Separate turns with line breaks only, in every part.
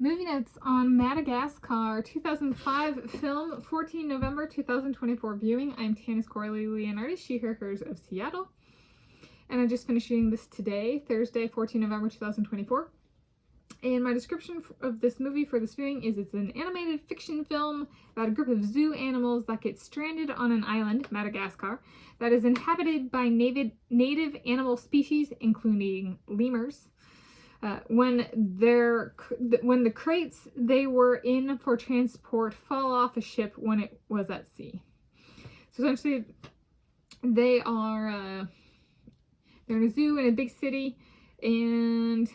Movie notes on Madagascar, 2005 film, 14 November 2024 viewing. I'm Tanis Coralee Leonhardi, she, her, hers of Seattle. And I just finished shooting this today, Thursday, 14 November 2024. And my description of this movie for this viewing is it's an animated fiction film about a group of zoo animals that get stranded on an island, Madagascar, that is inhabited by native animal species, including lemurs. When the crates they were in for transport fall off a ship when it was at sea. So essentially, they're in a zoo in a big city, and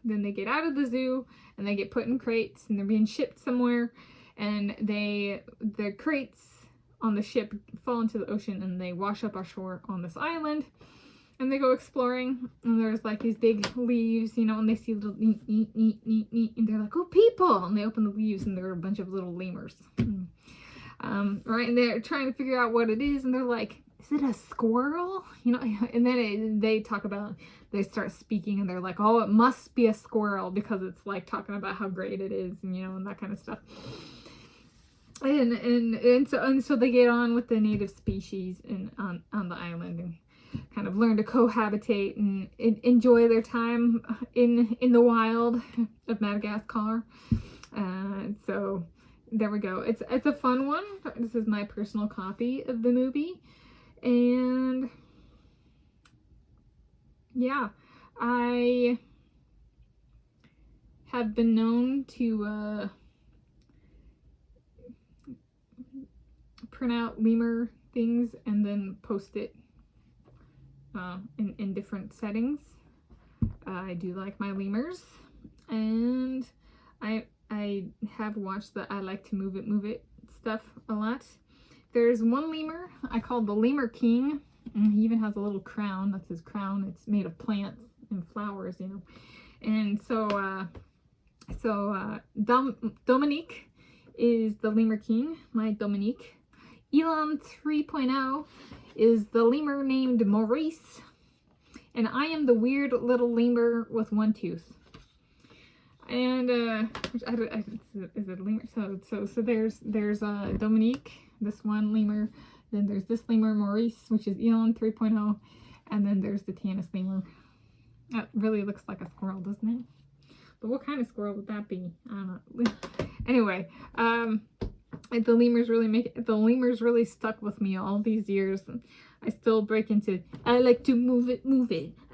then they get out of the zoo and they get put in crates and they're being shipped somewhere, and the crates on the ship fall into the ocean and they wash up ashore on this island. And they go exploring, and there's like these big leaves, you know, and they see little neat, and they're like, oh, people! And they open the leaves, and there are a bunch of little lemurs. Right? And they're trying to figure out what it is, and they're like, is it a squirrel? You know, and then they start speaking, and they're like, oh, it must be a squirrel, because it's like talking about how great it is, and, you know, and that kind of stuff. And so they get on with the native species on the island, and kind of learn to cohabitate and enjoy their time in the wild of Madagascar. So there we go. It's a fun one. This is my personal copy of the movie, and yeah, I have been known to print out lemur things and then post it in different settings. I do like my lemurs, and I have watched the I like to move it stuff a lot. There's one lemur I call the Lemur King, and he even has a little crown. That's his crown. It's made of plants and flowers, you know. And so Dominique is the Lemur King, my Dominique. Elon 3.0 is the lemur named Maurice, and I am the weird little lemur with one tooth. And is it a lemur? So there's Dominique, this one lemur. Then there's this lemur Maurice, which is Elon 3.0, and then there's the Tanis lemur. That really looks like a squirrel, doesn't it? But what kind of squirrel would that be? I don't know. Anyway, the lemurs really stuck with me all these years. I still break into, I like to move it.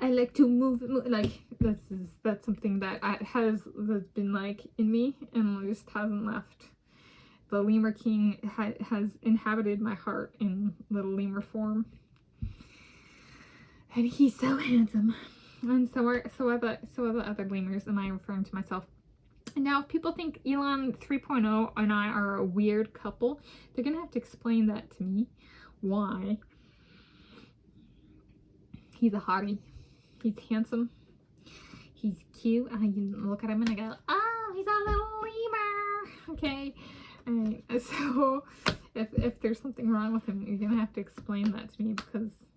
I like to move it. Like, that's something that has been like in me, and just hasn't left. The Lemur King has inhabited my heart in little lemur form, and he's so handsome. And so are the other lemurs. Am I referring to myself? Now, if people think Elon 3.0 and I are a weird couple, they're going to have to explain that to me. Why? He's a hottie. He's handsome. He's cute. I can look at him and I go, oh, he's a little lemur. Okay. And so if there's something wrong with him, you're going to have to explain that to me, because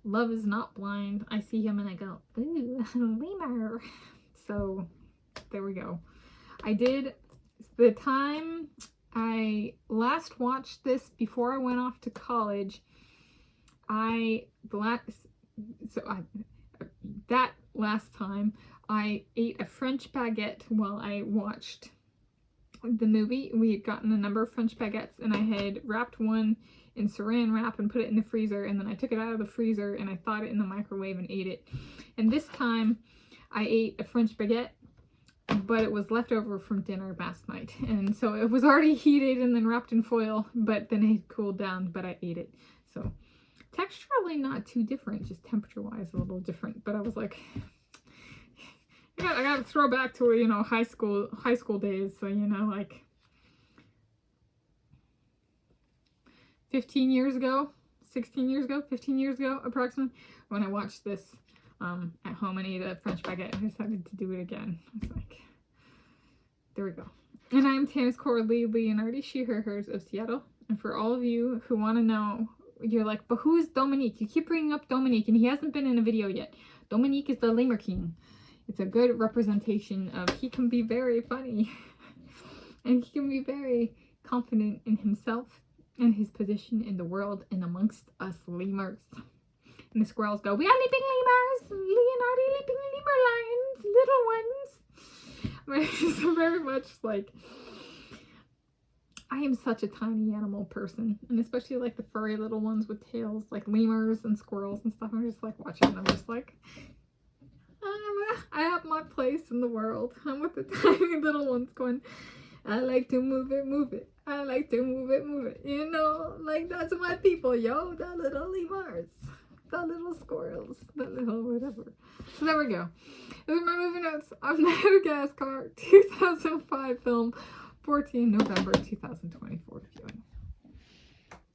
love is not blind. I see him and I go, ooh, lemur. So there we go. The time I last watched this before I went off to college, that last time I ate a French baguette while I watched the movie. We had gotten a number of French baguettes, and I had wrapped one in saran wrap and put it in the freezer, and then I took it out of the freezer and I thawed it in the microwave and ate it. And this time I ate a French baguette, but it was left over from dinner last night, and so it was already heated and then wrapped in foil, but then it cooled down, but I ate it. So texturally not too different, just temperature wise a little different. But I was like, I gotta throw back to, you know, high school days. So, you know, like 15 years ago approximately, when I watched this at home and ate a French baguette, I decided to do it again. I was like, there we go. And I'm Tanis Coralee Leonhardi, she, her, hers of Seattle. And for all of you who want to know, you're like, but who's Dominique? You keep bringing up Dominique, and he hasn't been in a video yet. Dominique is the Lemur King. It's a good representation of he can be very funny and he can be very confident in himself and his position in the world and amongst us lemurs. And the squirrels go, "We are leaping lemurs! Leonhardi leaping lemur lions! Little ones!" It's very much like, I am such a tiny animal person. And especially like the furry little ones with tails, like lemurs and squirrels and stuff. I'm just like watching them. I'm just like, I have my place in the world. I'm with the tiny little ones going, "I like to move it, move it. I like to move it, move it." You know, like that's my people, yo. The little lemurs. The little squirrels, the little whatever. So there we go. Those are my movie notes on Madagascar 2005 film, 14 November 2024 viewing.